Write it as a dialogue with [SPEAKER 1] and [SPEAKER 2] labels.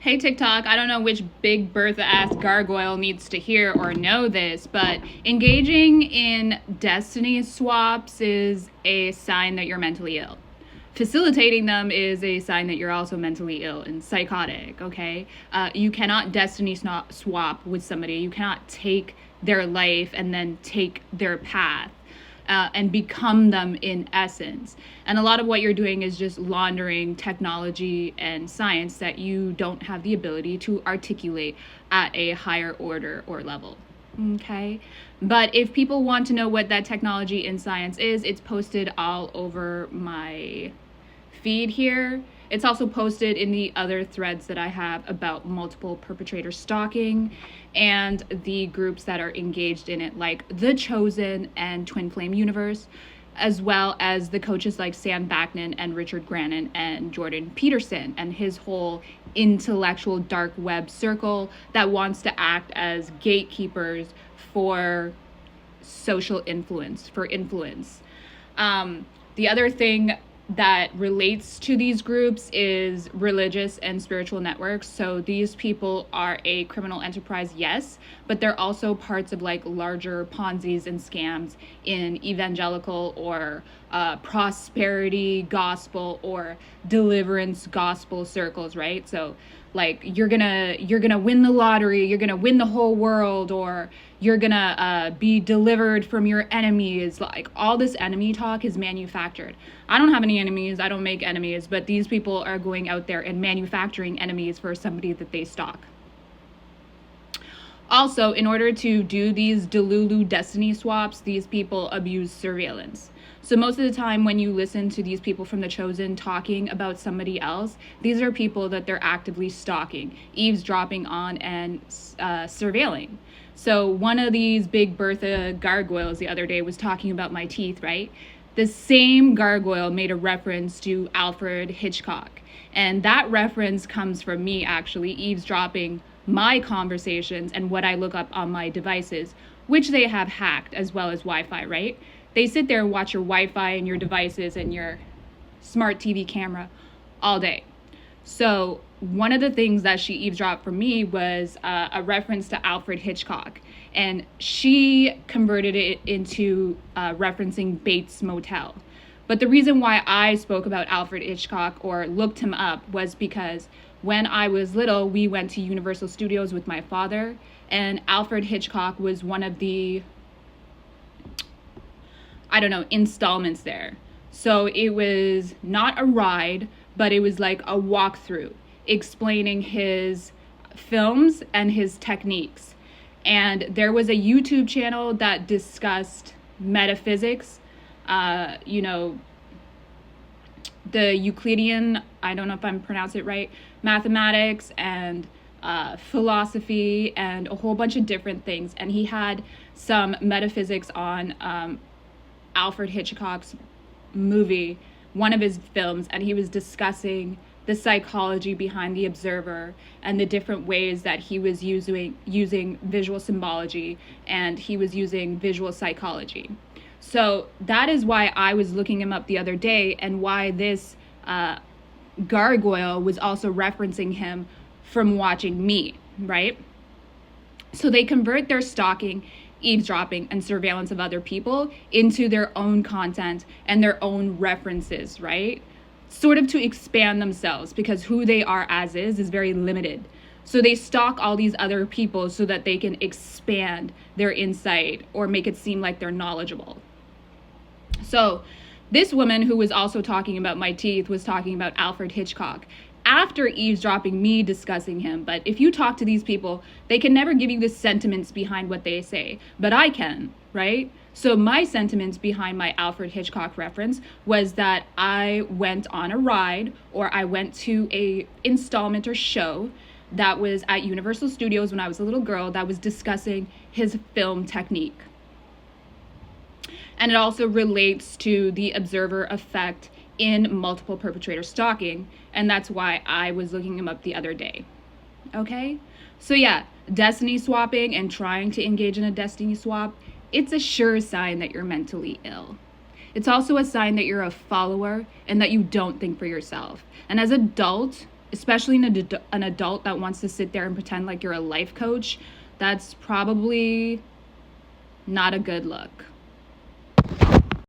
[SPEAKER 1] Hey TikTok, I don't know which Big Bertha ass gargoyle needs to hear or know this, but engaging in destiny swaps is a sign that you're mentally ill. Facilitating them is a sign that you're also mentally ill and psychotic, okay? You cannot destiny swap with somebody. You cannot take their life and then take their path. And become them in essence. And a lot of what you're doing is just laundering technology and science that you don't have the ability to articulate at a higher order or level. Okay? But if people want to know what that technology and science is, it's posted all over my feed here. It's also posted in the other threads that I have about multiple perpetrator stalking and the groups that are engaged in it, like The Chosen and Twin Flame Universe, as well as the coaches like Sam Backman and Richard Grannon and Jordan Peterson and his whole intellectual dark web circle that wants to act as gatekeepers for social influence, for influence. The other thing that relates to these groups is religious and spiritual networks. So these people are a criminal enterprise, yes, but they're also parts of like larger Ponzi's and scams in evangelical or prosperity gospel or deliverance gospel circles, right? So like you're gonna win the lottery, you're gonna win the whole world, or you're gonna be delivered from your enemies. Like all this enemy talk is manufactured. I don't have any enemies, I don't make enemies, but these people are going out there and manufacturing enemies for somebody that they stalk. Also, in order to do these Delulu destiny swaps, these people abuse surveillance. So most of the time when you listen to these people from The Chosen talking about somebody else, these are people that they're actively stalking, eavesdropping on, and surveilling. So one of these Big Bertha gargoyles the other day was talking about my teeth, right? The same gargoyle made a reference to Alfred Hitchcock. And that reference comes from me actually eavesdropping my conversations and what I look up on my devices, which they have hacked, as well as Wi-Fi, right? They sit there and watch your Wi-Fi and your devices and your smart TV camera all day. So one of the things that she eavesdropped from me was a reference to Alfred Hitchcock. And she converted it into referencing Bates Motel. But the reason why I spoke about Alfred Hitchcock or looked him up was because when I was little, we went to Universal Studios with my father, and Alfred Hitchcock was one of the, installments there. So it was not a ride, but it was like a walkthrough explaining his films and his techniques. And there was a YouTube channel that discussed metaphysics, the Euclidean, I don't know if I'm pronouncing it right, mathematics and philosophy and a whole bunch of different things. And he had some metaphysics on Alfred Hitchcock's movie, one of his films, and he was discussing the psychology behind the observer and the different ways that he was using visual symbology, and he was using visual psychology. So that is why I was looking him up the other day, and why this gargoyle was also referencing him from watching me, right? So they convert their stalking, eavesdropping, and surveillance of other people into their own content and their own references, right? Sort of to expand themselves, because who they are as is very limited. So they stalk all these other people so that they can expand their insight or make it seem like they're knowledgeable. So this woman who was also talking about my teeth was talking about Alfred Hitchcock after eavesdropping me discussing him. But if you talk to these people, they can never give you the sentiments behind what they say, but I can, right? So my sentiments behind my Alfred Hitchcock reference was that I went on a ride, or I went to a installment or show that was at Universal Studios when I was a little girl that was discussing his film technique. And it also relates to the observer effect in multiple perpetrator stalking, and that's why I was looking him up the other day. Okay? So yeah, destiny swapping and trying to engage in a destiny swap, it's a sure sign that you're mentally ill. It's also a sign that you're a follower and that you don't think for yourself. And as adult, especially an adult that wants to sit there and pretend like you're a life coach, that's probably not a good look.